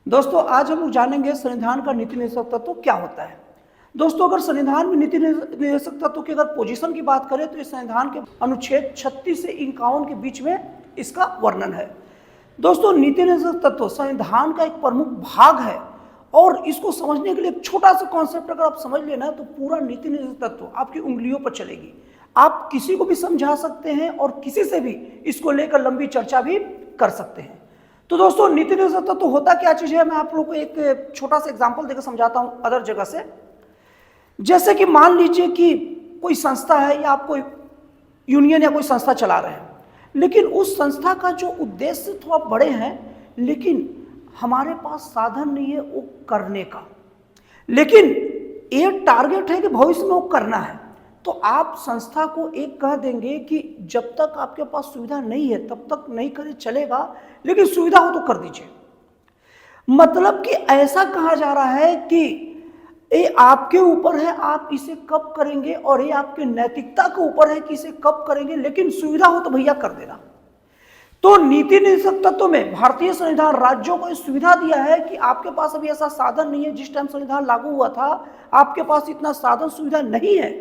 दोस्तों आज हम लोग जानेंगे संविधान का नीति निर्देशक तत्व क्या होता है। दोस्तों अगर संविधान में नीति निर्देशक तत्व की अगर पोजीशन की बात करें तो इस संविधान के अनुच्छेद 36 से 51 के बीच में इसका वर्णन है। दोस्तों नीति निर्देशक तत्व संविधान का एक प्रमुख भाग है और इसको समझने के लिए एक छोटा सा कॉन्सेप्ट अगर आप समझ लेना तो पूरा नीति निर्देशक तत्व आपकी उंगलियों पर चलेगी। आप किसी को भी समझा सकते हैं और किसी से भी इसको लेकर लंबी चर्चा भी कर सकते हैं। तो दोस्तों नीति निर्देशक तत्व होता क्या चीज है, मैं आप लोगों को एक छोटा सा एग्जांपल देकर समझाता हूं अदर जगह से। जैसे कि मान लीजिए कि कोई संस्था है या आप कोई यूनियन या कोई संस्था चला रहे हैं, लेकिन उस संस्था का जो उद्देश्य थोड़ा बड़े हैं लेकिन हमारे पास साधन नहीं है वो करने का, लेकिन एक टारगेट है कि भविष्य में वो करना है, तो आप संस्था को एक कह देंगे कि जब तक आपके पास सुविधा नहीं है तब तक नहीं करे चलेगा, लेकिन सुविधा हो तो कर दीजिए। मतलब कि ऐसा कहा जा रहा है कि ये आपके ऊपर है आप इसे कब करेंगे और ये आपके नैतिकता के ऊपर है कि इसे कब करेंगे, लेकिन सुविधा हो तो भैया कर देना। तो नीति निर्देशक तत्व में भारतीय संविधान राज्यों को सुविधा दिया है कि आपके पास अभी ऐसा साधन नहीं है। जिस टाइम संविधान लागू हुआ था आपके पास इतना साधन सुविधा नहीं है,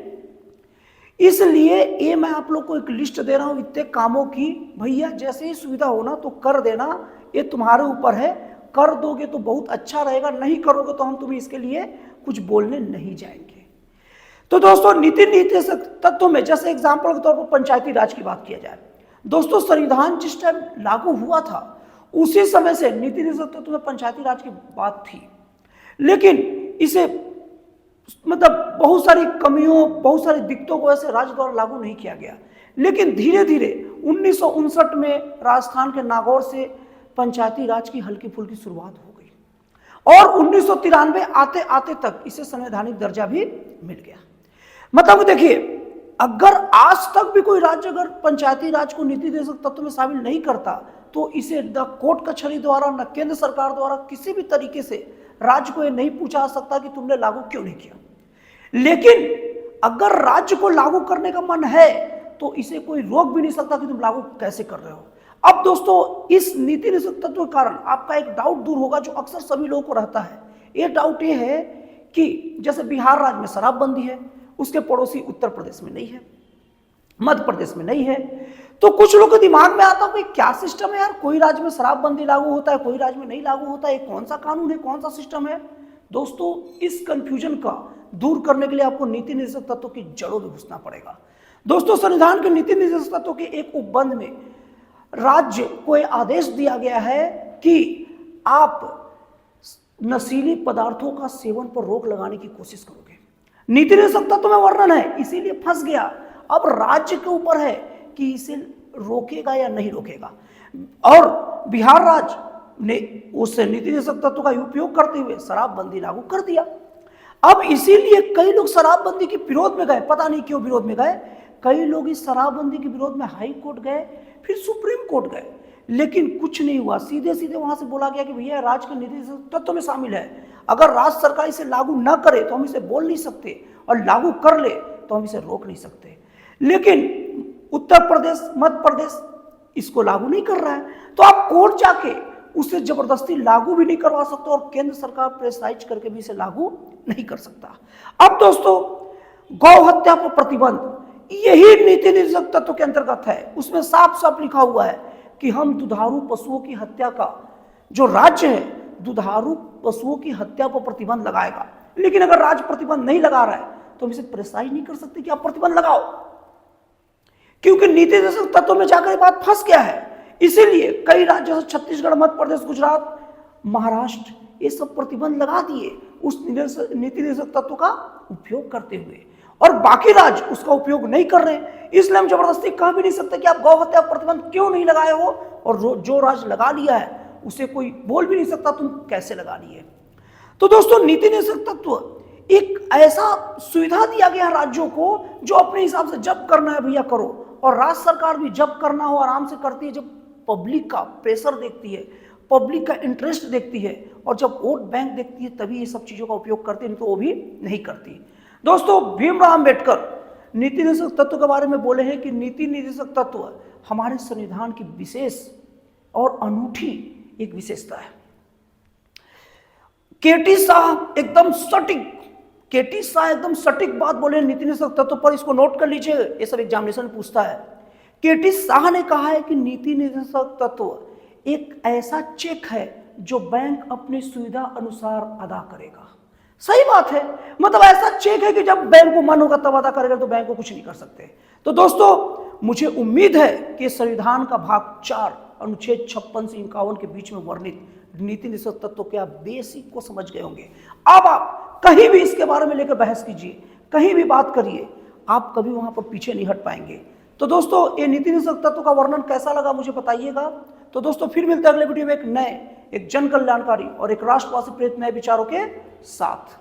इसलिए ये मैं आप लोग को एक लिस्ट दे रहा हूं इतने कामों की, भैया जैसे ही सुविधा होना तो कर देना, ये तुम्हारे ऊपर है। कर दोगे तो बहुत अच्छा रहेगा, नहीं करोगे तो हम तुम्हें इसके लिए कुछ बोलने नहीं जाएंगे। तो दोस्तों नीति निर्देशक तत्व में जैसे एग्जाम्पल के तौर पर पंचायती राज की बात किया जाए, दोस्तों संविधान जिस टाइम लागू हुआ था उसी समय से नीति निर्देशक तत्व में पंचायती राज की बात थी, लेकिन इसे मतलब बहुत सारी कमियों बहुत सारी दिक्कतों को ऐसे राज्य द्वारा लागू नहीं किया गया। लेकिन धीरे धीरे 1959 में राजस्थान के नागौर से पंचायती राज की हल्की फुल्की शुरुआत हो गई और 1993 आते आते तक इसे संवैधानिक दर्जा भी मिल गया। मतलब देखिए, अगर आज तक भी कोई राज्य अगर पंचायती राज को नीति निर्देशक तत्व में शामिल नहीं करता तो इसे न कोर्ट कचहरी द्वारा न केंद्र सरकार द्वारा किसी भी तरीके से राज्य को यह नहीं पूछा सकता कि तुमने लागू क्यों नहीं किया। लेकिन अगर राज्य को लागू करने का मन है तो इसे कोई रोक भी नहीं सकता कि तुम लागू कैसे कर रहे हो। अब दोस्तों इस नीति निर्देशक तत्व के कारण आपका एक डाउट दूर होगा जो अक्सर सभी लोगों को रहता है। ये डाउट ये है कि जैसे बिहार राज्य में शराबबंदी है, उसके पड़ोसी उत्तर प्रदेश में नहीं है, मध्य प्रदेश में नहीं है, तो कुछ लोगों के दिमाग में आता है कि क्या सिस्टम है यार, कोई राज्य में शराबबंदी लागू होता है कोई राज्य में नहीं लागू होता है, कौन सा कानून है कौन सा सिस्टम है। दोस्तों इस कंफ्यूजन का दूर करने के लिए आपको नीति निर्देशक तत्व की जड़ों में घुसना पड़ेगा। दोस्तों संविधान के नीति निर्देशक तत्व के एक उपबंध में राज्य को यह आदेश दिया गया है कि आप नशीली पदार्थों का सेवन पर रोक लगाने की कोशिश करोगे। नीति निर्देशक तत्व में वर्णन है, इसीलिए फंस गया। अब राज्य के ऊपर है कि इसे रोकेगा या नहीं रोकेगा, और बिहार राज्य ने उस नीति निर्देशक तत्व का उपयोग करते हुए शराबबंदी लागू कर दिया। अब इसीलिए कई लोग शराबबंदी के विरोध में गए, पता नहीं क्यों विरोध में गए। कई लोग इस शराबबंदी के विरोध में हाई कोर्ट गए, फिर सुप्रीम कोर्ट गए, लेकिन कुछ नहीं हुआ। सीधे सीधे वहां से बोला गया कि भैया राज्य के नीति निर्देशक तत्व में शामिल है, अगर राज्य सरकार इसे लागू ना करे तो हम इसे बोल नहीं सकते, और लागू कर ले तो हम इसे रोक नहीं सकते। लेकिन उत्तर प्रदेश मध्य प्रदेश इसको लागू नहीं कर रहा है, तो आप कोर्ट जाके उसे जबरदस्ती लागू भी नहीं करवा सकते और केंद्र सरकार प्रेसाइज करके भी इसे लागू नहीं कर सकता। अब दोस्तों गौ हत्या पर प्रतिबंध यही नीति निर्देशक तत्व के अंतर्गत है। उसमें साफ साफ लिखा हुआ है कि हम दुधारू पशुओं की हत्या का जो राज्य है दुधारू पशुओं की हत्या पर प्रतिबंध लगाएगा। लेकिन अगर राज्य प्रतिबंध नहीं लगा रहा है तो हम इसे प्रेसाइज नहीं कर सकते कि आप प्रतिबंध लगाओ, क्योंकि नीति निर्देशक तत्व में जाकर ये बात फंस गया है। इसीलिए कई राज्य जैसे छत्तीसगढ़ मध्य प्रदेश गुजरात महाराष्ट्र ये सब प्रतिबंध लगा दिए उस नीति निर्देशक तत्व का उपयोग करते हुए, और बाकी राज्य उसका उपयोग नहीं कर रहे। इसलिए हम जबरदस्ती कह भी नहीं सकते कि आप गौ हत्या प्रतिबंध क्यों नहीं लगाए हो, और जो राज्य लगा लिया है उसे कोई बोल भी नहीं सकता तुम कैसे लगा लिए। तो दोस्तों नीति निर्देशक तत्व एक ऐसा सुविधा दिया गया राज्यों को जो अपने हिसाब से जब करना है भैया करो, और राज्य सरकार भी जब करना हो आराम से करती है, जब पब्लिक का प्रेशर देखती है, पब्लिक का इंटरेस्ट देखती है, और जब वोट बैंक देखती है तभी ये सब चीजों का उपयोग करती है, नहीं तो वो भी नहीं करती। दोस्तों भीमराव अंबेडकर नीति निर्देशक तत्व के बारे में बोले हैं कि नीति निर्देशक तत्व हमारे संविधान की विशेष और अनूठी एक विशेषता है। केटी शाह एकदम सटीक, केटी शाह एकदम सटीक बात बोले नीति निषेधक तत्व पर, इसको नोट कर लीजिए, ये सब एग्जामिनेशन पूछता है। केटी शाह ने कहा है कि नीति निषेधक तत्व एक ऐसा चेक है जो बैंक अपनी सुविधा अनुसार अदा करेगा। सही बात है, मतलब ऐसा चेक है कि जब बैंक को मन होगा तब अदा करेगा, तो बैंक को कुछ नहीं कर सकते। तो दोस्तों मुझे उम्मीद है कि संविधान का भाग 4 अनुच्छेद 56 से 51 के बीच में वर्णित नीति निषेधक तत्व के आप बेसिक को समझ गए होंगे। अब आप कहीं भी इसके बारे में लेकर बहस कीजिए, कहीं भी बात करिए, आप कभी वहां पर पीछे नहीं हट पाएंगे। तो दोस्तों ये नीति निषेधक तत्व का वर्णन कैसा लगा मुझे बताइएगा। तो दोस्तों फिर मिलते हैं अगले वीडियो में एक नए, एक जन कल्याणकारी और एक राष्ट्रवासी प्रेरित नए विचारों के साथ।